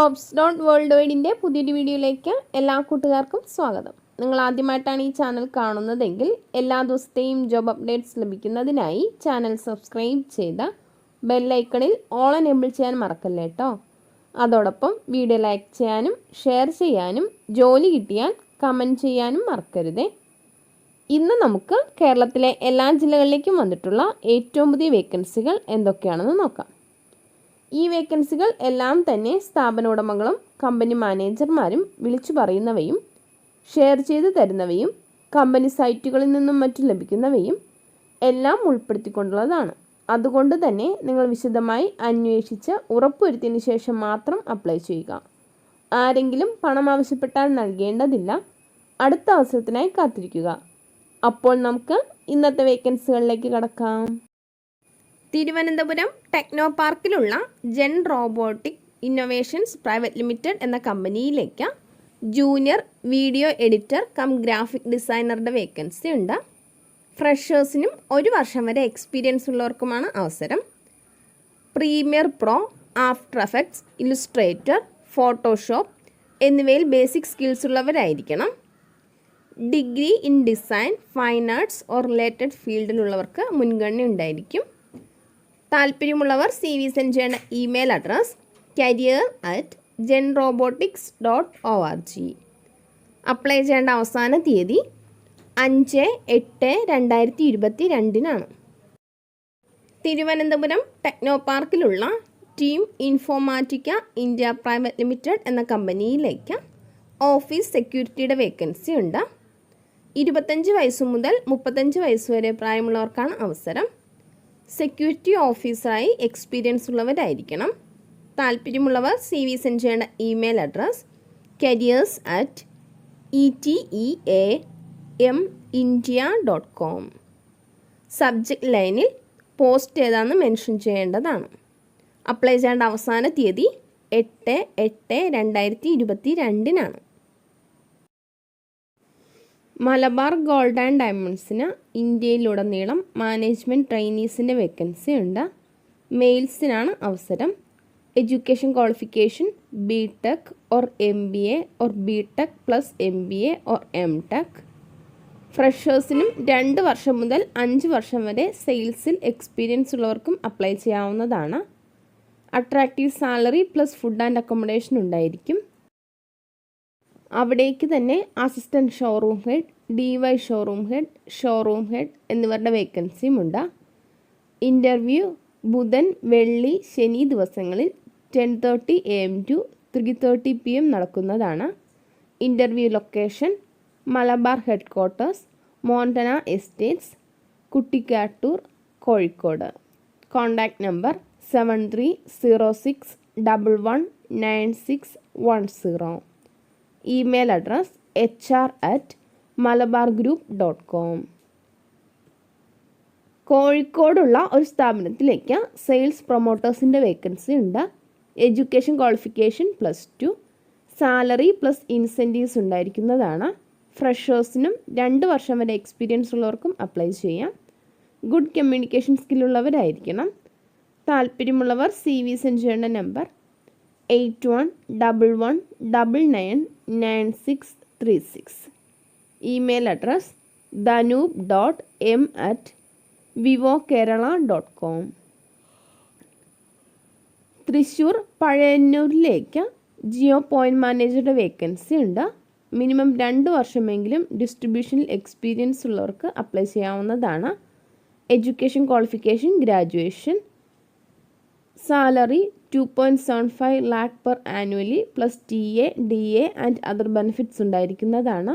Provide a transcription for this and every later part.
JOBS.WORLDWIDE പുതിയൊരു വീഡിയോയിലേക്ക് എല്ലാ കൂട്ടുകാർക്കും സ്വാഗതം. നിങ്ങൾ ആദ്യമായിട്ടാണ് ഈ ചാനൽ കാണുന്നതെങ്കിൽ എല്ലാ ദിവസത്തെയും ജോബ് അപ്ഡേറ്റ്സ് ലഭിക്കുന്നതിനായി ചാനൽ സബ്സ്ക്രൈബ് ചെയ്ത് ബെൽ ഐക്കണിൽ ഓൾ എനേബിൾ ചെയ്യാൻ മറക്കല്ലേ കേട്ടോ. അതോടൊപ്പം വീഡിയോ ലൈക്ക് ചെയ്യാനും ഷെയർ ചെയ്യാനും ജോലി കിട്ടിയാൽ കമൻറ്റ് ചെയ്യാനും മറക്കരുതേ. ഇന്ന് നമുക്ക് കേരളത്തിലെ എല്ലാ ജില്ലകളിലേക്കും വന്നിട്ടുള്ള ഏറ്റവും പുതിയ വേക്കൻസികൾ എന്തൊക്കെയാണെന്ന് നോക്കാം. ഈ വേക്കൻസികൾ എല്ലാം തന്നെ സ്ഥാപന ഉടമകളും കമ്പനി മാനേജർമാരും വിളിച്ചു പറയുന്നവയും ഷെയർ ചെയ്ത് തരുന്നവയും കമ്പനി സൈറ്റുകളിൽ നിന്നും മറ്റും ലഭിക്കുന്നവയും എല്ലാം ഉൾപ്പെടുത്തിക്കൊണ്ടുള്ളതാണ്. അതുകൊണ്ട് തന്നെ നിങ്ങൾ വിശദമായി അന്വേഷിച്ച് ഉറപ്പുവരുത്തിയതിന് ശേഷം മാത്രം അപ്ലൈ ചെയ്യുക. ആരെങ്കിലും പണം ആവശ്യപ്പെട്ടാൽ നൽകേണ്ടതില്ല. അടുത്ത അവസരത്തിനായി കാത്തിരിക്കുക. അപ്പോൾ നമുക്ക് ഇന്നത്തെ വേക്കൻസികളിലേക്ക് കടക്കാം. തിരുവനന്തപുരം ടെക്നോ പാർക്കിലുള്ള Gen robotic innovations private limited എന്ന കമ്പനിയിലേക്ക് junior video editor cum graphic ഡിസൈനറുടെ വേക്കൻസി ഉണ്ട്. ഫ്രഷേഴ്സിനും 1 വർഷം വരെ എക്സ്പീരിയൻസ് ഉള്ളവർക്കുമാണ് അവസരം. Premiere Pro, After Effects, Illustrator, Photoshop എന്നിവയിൽ ബേസിക് സ്കിൽസ് ഉള്ളവരായിരിക്കണം. Degree in design, fine arts or related ഫീൽഡിലുള്ളവർക്ക് മുൻഗണന ഉണ്ടായിരിക്കും. താല്പര്യമുള്ളവർ CV സെൻഡ് ചെയ്യേണ്ട ഇമെയിൽ അഡ്രസ് career@genrobotics.org. അപ്ലൈ ചെയ്യേണ്ട അവസാന തീയതി 5/8/2022 തിരുവനന്തപുരം ടെക്നോ പാർക്കിലുള്ള team Informatica India private limited എന്ന കമ്പനിയിലേക്ക് ഓഫീസ് സെക്യൂരിറ്റിയുടെ വേക്കൻസി ഉണ്ട്. 25 വയസ്സ് മുതൽ 35 വയസ്സ് വരെ പ്രായമുള്ളവർക്കാണ് അവസരം. സെക്യൂരിറ്റി ഓഫീസറായി എക്സ്പീരിയൻസ് ഉള്ളവരായിരിക്കണം. താല്പര്യമുള്ളവർ CV സെൻഡ് ചെയ്യേണ്ട ഇമെയിൽ അഡ്രസ് careers@eteamindia.com. സബ്ജക്റ്റ് ലൈനിൽ പോസ്റ്റ് ഏതാണെന്ന് മെൻഷൻ ചെയ്യേണ്ടതാണ്. അപ്ലൈ ചെയ്യേണ്ട അവസാന തീയതി 8/8/2022 മലബാർ ഗോൾഡ് ആൻഡ് ഡയമണ്ട്സിന് ഇന്ത്യയിലുടനീളം മാനേജ്മെൻറ്റ് ട്രെയിനീസിൻ്റെ വേക്കൻസി ഉണ്ട്. മെയിൽസിനാണ് അവസരം. Education qualification BTech or MBA or BTech plus MBA or MTech. ഫ്രഷേഴ്സിനും 2 വർഷം മുതൽ 5 വർഷം വരെ സെയിൽസിൽ എക്സ്പീരിയൻസ് ഉള്ളവർക്കും അപ്ലൈ ചെയ്യാവുന്നതാണ്. Attractive salary plus food and accommodation ഉണ്ടായിരിക്കും. അവിടേക്ക് തന്നെ assistant showroom head, DY showroom head എന്നിവരുടെ വേക്കൻസിയും ഉണ്ട്. ഇൻ്റർവ്യൂ ബുധൻ, വെള്ളി, ശനി ദിവസങ്ങളിൽ 10:30 AM to 3:30 PM നടക്കുന്നതാണ്. Interview location Malabar headquarters, Montana estates, Kuttikkattoor, Kozhikode. Contact number 7306119610. Email address HR@malabargroup.com. കോഴിക്കോടുള്ള ഒരു സ്ഥാപനത്തിലേക്ക് സെയിൽസ് പ്രൊമോട്ടേഴ്സിൻ്റെ വേക്കൻസി ഉണ്ട്. Education qualification +2, salary plus incentives ഉണ്ടായിരിക്കുന്നതാണ്. ഫ്രഷേഴ്സിനും 2 വർഷം വരെ എക്സ്പീരിയൻസ് ഉള്ളവർക്കും അപ്ലൈ ചെയ്യാം. ഗുഡ് കമ്മ്യൂണിക്കേഷൻ സ്കില്ലുള്ളവരായിരിക്കണം. താല്പര്യമുള്ളവർ CV സെൻഡ് ചെയ്യേണ്ട number 8111999636. Email address dhanoob.m@vivokerala.com. Thrissur പഴയന്നൂരിലേക്ക് ജിയോ പോയിൻറ്റ് മാനേജറുടെ വേക്കൻസി ഉണ്ട്. മിനിമം 2 വർഷമെങ്കിലും ഡിസ്ട്രിബ്യൂഷനിൽ എക്സ്പീരിയൻസ് ഉള്ളവർക്ക് അപ്ലൈ ചെയ്യാവുന്നതാണ്. Education qualification graduation. Salary 2.75 lakh per annually plus TA, DA and other benefits ഉണ്ടായിരിക്കുന്നതാണ്.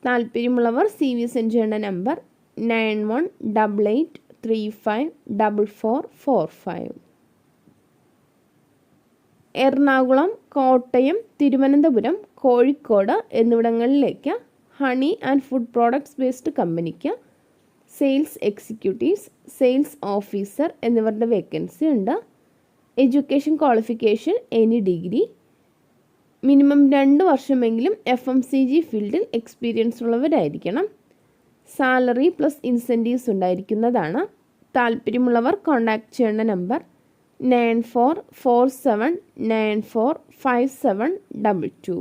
താല്പര്യമുള്ളവർ CV സെൻഡ് ചെയ്യേണ്ട നമ്പർ 9188354445. എറണാകുളം, കോട്ടയം, തിരുവനന്തപുരം, കോഴിക്കോട് എന്നിവിടങ്ങളിലേക്ക് honey and food products based കമ്പനിക്ക് സെയിൽസ് എക്സിക്യൂട്ടീവ്സ്, സെയിൽസ് ഓഫീസർ എന്നിവരുടെ വേക്കൻസി ഉണ്ട്. Education qualification any degree. Minimum 2 വർഷമെങ്കിലും FMCG ഫീൽഡിൽ experience ഉള്ളവരായിരിക്കണം. Salary plus incentives ഉണ്ടായിരിക്കുന്നതാണ്. താല്പര്യമുള്ളവർ കോൺടാക്റ്റ് ചെയ്യേണ്ട നമ്പർ 9447945722.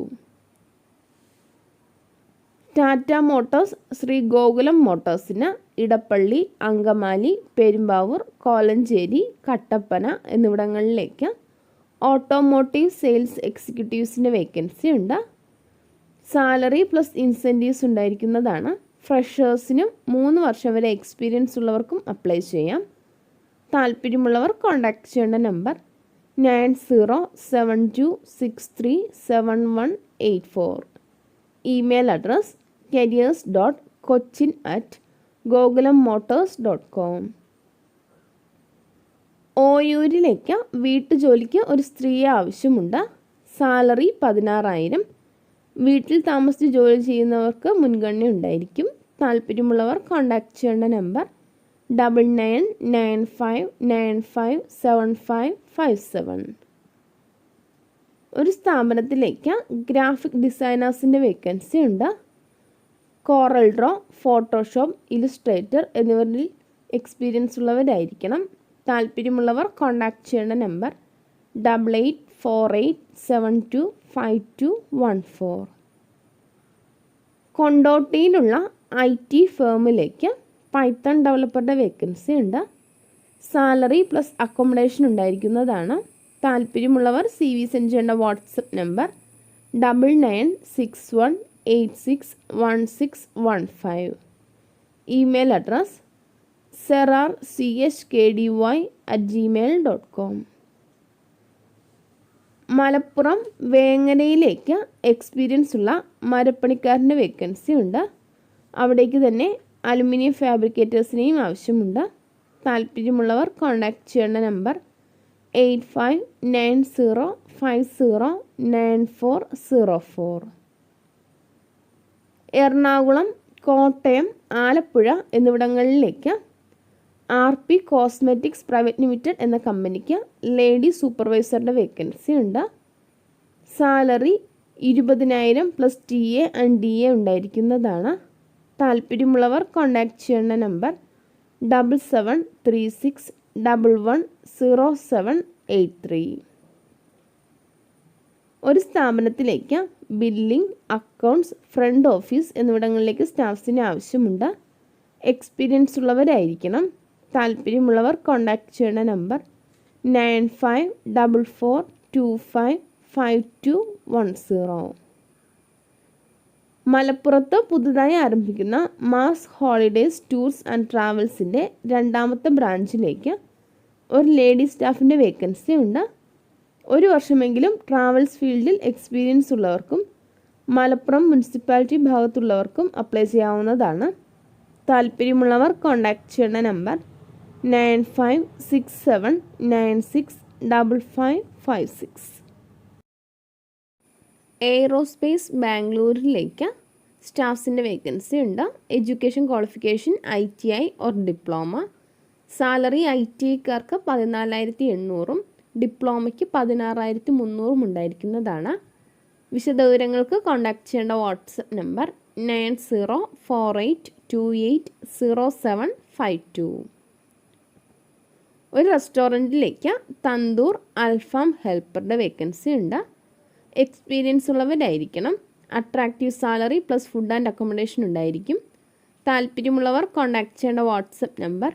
ടാറ്റ മോട്ടോഴ്സ് ശ്രീ ഗോകുലം മോട്ടോഴ്സിന് ഇടപ്പള്ളി, അങ്കമാലി, പെരുമ്പാവൂർ, കോലഞ്ചേരി, കട്ടപ്പന എന്നിവിടങ്ങളിലേക്ക് ഓട്ടോമോട്ടീവ് സെയിൽസ് എക്സിക്യൂട്ടീവ്സിൻ്റെ വേക്കൻസി ഉണ്ട്. സാലറി പ്ലസ് ഇൻസെൻറ്റീവ്സ് ഉണ്ടായിരിക്കുന്നതാണ്. ഫ്രഷേഴ്സിനും 3 വർഷം വരെ എക്സ്പീരിയൻസ് ഉള്ളവർക്കും അപ്ലൈ ചെയ്യാം. താല്പര്യമുള്ളവർ കോൺടാക്ട് ചെയ്യേണ്ട നമ്പർ 9072637184. Email address careers.cochin@gogulammotors.com. ഓയൂരിലേക്ക് വീട്ടുജോലിക്ക് ഒരു സ്ത്രീയെ ആവശ്യമുണ്ട്. സാലറി 16,000. വീട്ടിൽ താമസിച്ച് ജോലി ചെയ്യുന്നവർക്ക് മുൻഗണന ഉണ്ടായിരിക്കും. താല്പര്യമുള്ളവർ കോൺടാക്ട് ചെയ്യേണ്ട നമ്പർ 9995957557. ഒരു സ്ഥാപനത്തിലേക്ക് ഗ്രാഫിക് ഡിസൈനേഴ്സിൻ്റെ വേക്കൻസി ഉണ്ട്. കോറൽ ഡ്രോ, ഫോട്ടോഷോപ്പ്, ഇലുസ്ട്രേറ്റർ എന്നിവരിൽ എക്സ്പീരിയൻസ് ഉള്ളവരായിരിക്കണം. താല്പര്യമുള്ളവർ കോൺടാക്ട് ചെയ്യേണ്ട നമ്പർ 8848725214. കൊണ്ടോട്ടിയിലുള്ള IT ഫേമിലേക്ക് പൈത്തൺ ഡെവലപ്പറുടെ വേക്കൻസി ഉണ്ട്. സാലറി പ്ലസ് അക്കോമഡേഷൻ ഉണ്ടായിരിക്കുന്നതാണ്. താല്പര്യമുള്ളവർ CV സെൻഡ് ചെയ്യേണ്ട WhatsApp number 9961861615. Email address serarchkdy@gmail.com. Malappuram വേങ്ങരയിലേക്ക് എക്സ്പീരിയൻസ് ഉള്ള മരപ്പണിക്കാരൻ്റെ വേക്കൻസി ഉണ്ട്. അവിടേക്ക് തന്നെ അലുമിനിയം ഫാബ്രിക്കേറ്റേഴ്സിനെയും ആവശ്യമുണ്ട്. താല്പര്യമുള്ളവർ കോൺടാക്ട് ചെയ്യേണ്ട നമ്പർ 8590509404. എറണാകുളം, കോട്ടയം, ആലപ്പുഴ എന്നിവിടങ്ങളിലേക്ക് RP കോസ്മെറ്റിക്സ് പ്രൈവറ്റ് ലിമിറ്റഡ് എന്ന കമ്പനിക്ക് ലേഡി സൂപ്പർവൈസറുടെ വേക്കൻസി ഉണ്ട്. Salary 20,000 plus TA and DA ഉണ്ടായിരിക്കുന്നതാണ്. താല്പര്യമുള്ളവർ കോൺടാക്ട് ചെയ്യേണ്ട നമ്പർ 7736110783. ഒരു സ്ഥാപനത്തിലേക്ക് ബില്ലിംഗ്, അക്കൗണ്ട്സ്, ഫ്രണ്ട് ഓഫീസ് എന്നിവിടങ്ങളിലേക്ക് സ്റ്റാഫ്സിന് ആവശ്യമുണ്ട്. എക്സ്പീരിയൻസ് ഉള്ളവരായിരിക്കണം. താല്പര്യമുള്ളവർ കോൺടാക്ട് ചെയ്യേണ്ട നമ്പർ 9544255210. മലപ്പുറത്ത് പുതുതായി ആരംഭിക്കുന്ന മാസ് ഹോളിഡേയ്സ് ടൂർസ് ആൻഡ് ട്രാവൽസിൻ്റെ 2ാമത്തെ ബ്രാഞ്ചിലേക്ക് ഒരു ലേഡി സ്റ്റാഫിൻ്റെ വേക്കൻസി ഉണ്ട്. 1 വർഷമെങ്കിലും ട്രാവൽസ് ഫീൽഡിൽ എക്സ്പീരിയൻസ് ഉള്ളവർക്കും മലപ്പുറം മുനിസിപ്പാലിറ്റി ഭാഗത്തുള്ളവർക്കും അപ്ലൈ ചെയ്യാവുന്നതാണ്. താല്പര്യമുള്ളവർ കോൺടാക്ട് ചെയ്യേണ്ട നമ്പർ 9567965556. എയ്റോസ്പേസ് ബാംഗ്ലൂരിലേക്ക് സ്റ്റാഫ്സിൻ്റെ വേക്കൻസി ഉണ്ട്. Education qualification ITI or diploma. Salary ITIക്കാർക്ക് 14,800 ഡിപ്ലോമയ്ക്ക് 16,300 ഉണ്ടായിരിക്കുന്നതാണ്. വിശദവിവരങ്ങൾക്ക് കോൺടാക്ട് ചെയ്യേണ്ട വാട്സപ്പ് നമ്പർ 9048280752. ഒരു റെസ്റ്റോറൻറ്റിലേക്ക് തന്തൂർ, അൽഫാം ഹെൽപ്പറുടെ വേക്കൻസി ഉണ്ട്. എക്സ്പീരിയൻസ് ഉള്ളവരായിരിക്കണം. Attractive salary plus food and accommodation ഉണ്ടായിരിക്കും. താല്പര്യമുള്ളവർ കോൺടാക്ട് ചെയ്യേണ്ട വാട്സപ്പ് നമ്പർ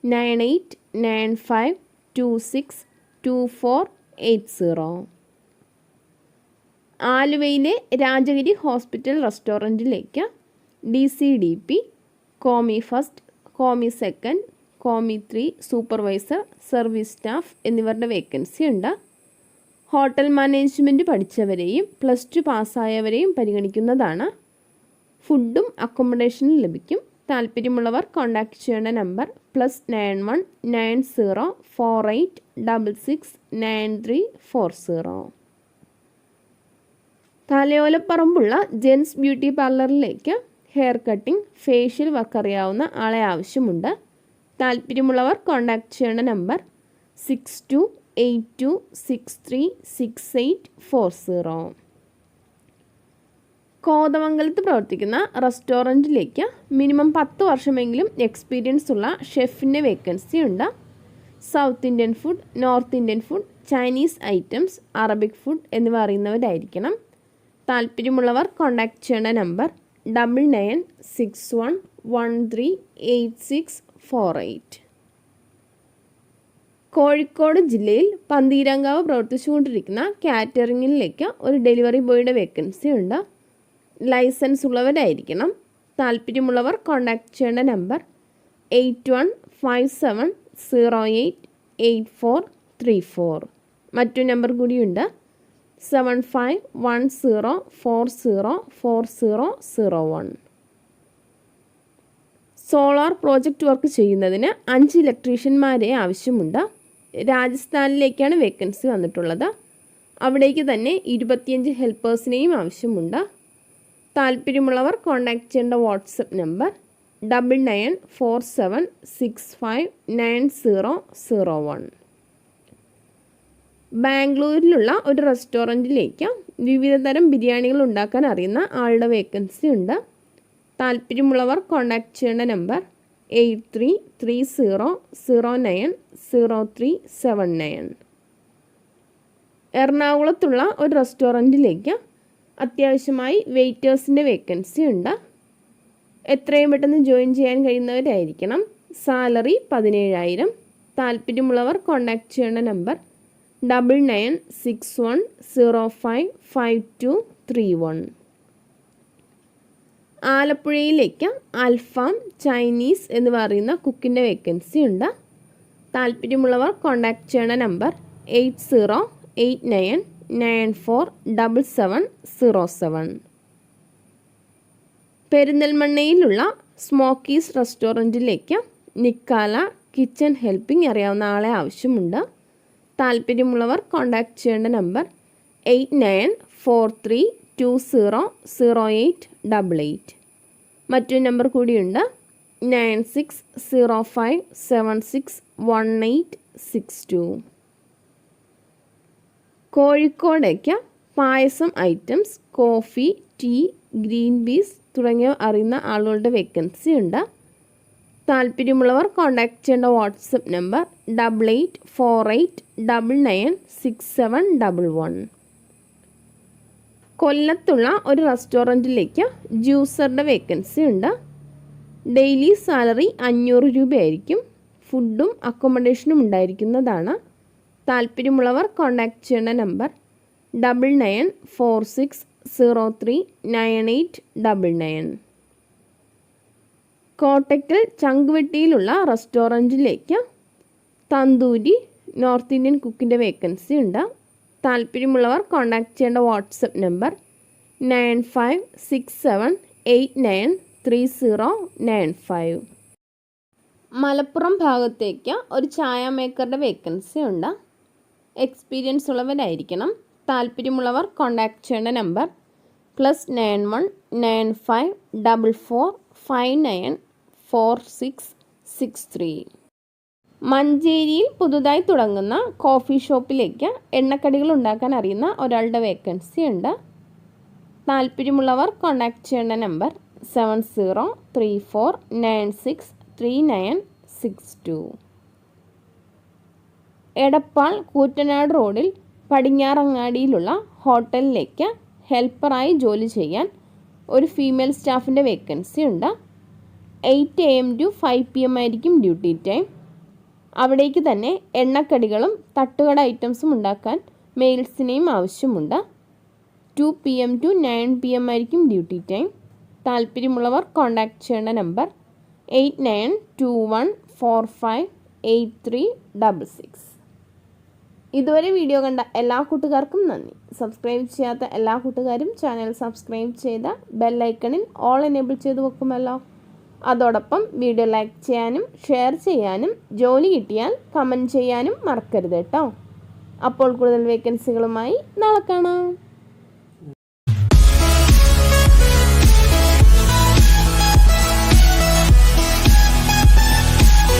9895262480. ആലുവയിലെ രാജഗിരി ഹോസ്പിറ്റൽ റെസ്റ്റോറൻറ്റിലേക്ക് DCDP, commis first, commis second, commis 3 supervisor, service staff എന്നിവരുടെ വേക്കൻസി ഉണ്ട്. ഹോട്ടൽ മാനേജ്മെൻറ്റ് പഠിച്ചവരെയും +2 പാസ്സായവരെയും പരിഗണിക്കുന്നതാണ്. ഫുഡും അക്കോമഡേഷനും ലഭിക്കും. താല്പര്യമുള്ളവർ കോൺടാക്ട് ചെയ്യേണ്ട നമ്പർ +919048669340. തലയോലപ്പറമ്പുള്ള ജെൻസ് ബ്യൂട്ടി പാർലറിലേക്ക് ഹെയർ കട്ടിംഗ്, ഫേഷ്യൽ വർക്ക് അറിയാവുന്ന ആളെ ആവശ്യമുണ്ട്. താല്പര്യമുള്ളവർ കോൺടാക്ട് ചെയ്യേണ്ട നമ്പർ 6282636840. കോതമംഗലത്ത് പ്രവർത്തിക്കുന്ന റെസ്റ്റോറൻറ്റിലേക്ക് മിനിമം 10 വർഷമെങ്കിലും എക്സ്പീരിയൻസ് ഉള്ള ഷെഫിൻ്റെ വേക്കൻസി ഉണ്ട്. South Indian food, north Indian food, Chinese items, Arabic food എന്നിവ അറിയുന്നവരായിരിക്കണം. താല്പര്യമുള്ളവർ കോൺടാക്റ്റ് ചെയ്യേണ്ട നമ്പർ 9961138648. കോഴിക്കോട് ജില്ലയിൽ പന്തീരങ്കാവ് പ്രവർത്തിച്ചുകൊണ്ടിരിക്കുന്ന കാറ്ററിങ്ങിലേക്ക് ഒരു ഡെലിവറി ബോയുടെ വേക്കൻസി ഉണ്ട്. ലൈസൻസ് ഉള്ളവരായിരിക്കണം. താല്പര്യമുള്ളവർ കോൺടാക്റ്റ് ചെയ്യേണ്ട നമ്പർ 8157088434. മറ്റു നമ്പർ കൂടിയുണ്ട് 7510404001. സോളാർ പ്രോജക്റ്റ് വർക്ക് ചെയ്യുന്നതിന് 5 ഇലക്ട്രീഷ്യന്മാരെ ആവശ്യമുണ്ട്. രാജസ്ഥാനിലേക്കാണ് വേക്കൻസി വന്നിട്ടുള്ളത്. അവിടേക്ക് തന്നെ 25 ഹെൽപ്പേഴ്സിനെയും ആവശ്യമുണ്ട്. താല്പര്യമുള്ളവർ കോൺടാക്റ്റ് ചെയ്യേണ്ട വാട്സപ്പ് നമ്പർ 9947659001. ബാംഗ്ലൂരിലുള്ള ഒരു റെസ്റ്റോറൻറ്റിലേക്ക് വിവിധ തരം ബിരിയാണികൾ ഉണ്ടാക്കാൻ അറിയുന്ന ആളുടെ വേക്കൻസി ഉണ്ട്. താല്പര്യമുള്ളവർ കോൺടാക്റ്റ് ചെയ്യേണ്ട നമ്പർ 8330090379. എറണാകുളത്തുള്ള ഒരു റെസ്റ്റോറൻറ്റിലേക്ക് അത്യാവശ്യമായി വെയിറ്റേഴ്സിൻ്റെ വേക്കൻസി ഉണ്ട്. എത്രയും പെട്ടെന്ന് ജോയിൻ ചെയ്യാൻ കഴിയുന്നവരായിരിക്കണം. സാലറി 17,000. താല്പര്യമുള്ളവർ കോൺടാക്റ്റ് ചെയ്യേണ്ട നമ്പർ 9961055231. ആലപ്പുഴയിലേക്ക് അൽഫാം, ചൈനീസ് എന്നിവ അറിയുന്ന കുക്കിൻ്റെ വേക്കൻസി ഉണ്ട്. താല്പര്യമുള്ളവർ കോൺടാക്റ്റ് ചെയ്യേണ്ട നമ്പർ 8089947707. പെരിന്തൽമണ്ണയിലുള്ള സ്മോക്കീസ് റെസ്റ്റോറൻറ്റിലേക്ക് നിക്കാല കിച്ചൺ ഹെൽപ്പിംഗ് അറിയാവുന്ന ആളെ ആവശ്യമുണ്ട്. താല്പര്യമുള്ളവർ കോൺടാക്റ്റ് ചെയ്യേണ്ട നമ്പർ 8943200888. മറ്റൊരു നമ്പർ കൂടിയുണ്ട് 9605761862. കോഴിക്കോടേക്ക് പായസം items, coffee, tea, green peas തുടങ്ങിയവ അറിയുന്ന ആളുകളുടെ വേക്കൻസി ഉണ്ട്. താല്പര്യമുള്ളവർ കോൺടാക്റ്റ് ചെയ്യേണ്ട വാട്സപ്പ് നമ്പർ 8848996711. കൊല്ലത്തുള്ള ഒരു റെസ്റ്റോറൻറ്റിലേക്ക് ജ്യൂസറുടെ വേക്കൻസി ഉണ്ട്. ഡെയിലി സാലറി 500 രൂപയായിരിക്കും. ഫുഡും അക്കോമഡേഷനും ഉണ്ടായിരിക്കുന്നതാണ്. താല്പര്യമുള്ളവർ കോൺടാക്റ്റ് ചെയ്യേണ്ട നമ്പർ 9946039899. കോട്ടക്കൽ ചങ്കുവെട്ടിയിലുള്ള റെസ്റ്റോറൻറ്റിലേക്ക് തന്തൂരി, നോർത്ത് ഇന്ത്യൻ കുക്കിൻ്റെ വേക്കൻസി ഉണ്ട്. താല്പര്യമുള്ളവർ കോൺടാക്റ്റ് ചെയ്യേണ്ട വാട്സപ്പ് നമ്പർ 9567893095. മലപ്പുറം ഭാഗത്തേക്ക് ഒരു ചായ മേക്കറുടെ വേക്കൻസി ഉണ്ട്. എക്സ്പീരിയൻസ് ഉള്ളവരായിരിക്കണം. താല്പര്യമുള്ളവർ കോൺടാക്റ്റ് ചെയ്യേണ്ട നമ്പർ +919544594663. മഞ്ചേരിയിൽ പുതുതായി തുടങ്ങുന്ന കോഫി ഷോപ്പിലേക്ക് എണ്ണക്കടികൾ ഉണ്ടാക്കാൻ അറിയുന്ന ഒരാളുടെ വേക്കൻസി ഉണ്ട്. താല്പര്യമുള്ളവർ കോൺടാക്റ്റ് ചെയ്യേണ്ട നമ്പർ 7034963962. എടപ്പാൾ കൂറ്റനാട് റോഡിൽ പടിഞ്ഞാറങ്ങാടിയിലുള്ള ഹോട്ടലിലേക്ക് ഹെൽപ്പറായി ജോലി ചെയ്യാൻ ഒരു ഫീമെയിൽ സ്റ്റാഫിൻ്റെ വേക്കൻസി ഉണ്ട്. 8 AM to 5 PM ആയിരിക്കും ഡ്യൂട്ടി ടൈം. അവിടേക്ക് തന്നെ എണ്ണക്കടികളും തട്ടുകട ഐറ്റംസും ഉണ്ടാക്കാൻ മെയിൽസിനെയും ആവശ്യമുണ്ട്. 2 PM to 9 PM ആയിരിക്കും ഡ്യൂട്ടി ടൈം. താല്പര്യമുള്ളവർ കോൺടാക്റ്റ് ചെയ്യേണ്ട നമ്പർ 8921458366. ഇതുവരെ വീഡിയോ കണ്ട എല്ലാ കൂട്ടുകാർക്കും നന്ദി. സബ്സ്ക്രൈബ് ചെയ്യാത്ത എല്ലാ കൂട്ടുകാരും ചാനൽ സബ്സ്ക്രൈബ് ചെയ്ത ബെല്ലൈക്കണിൽ ഓൾ എനേബിൾ ചെയ്ത് വെക്കുമല്ലോ. അതോടൊപ്പം വീഡിയോ ലൈക്ക് ചെയ്യാനും ഷെയർ ചെയ്യാനും ജോലി കിട്ടിയാൽ കമൻറ്റ് ചെയ്യാനും മറക്കരുത് കേട്ടോ. അപ്പോൾ കൂടുതൽ വേക്കൻസികളുമായി നാളെ കാണാം.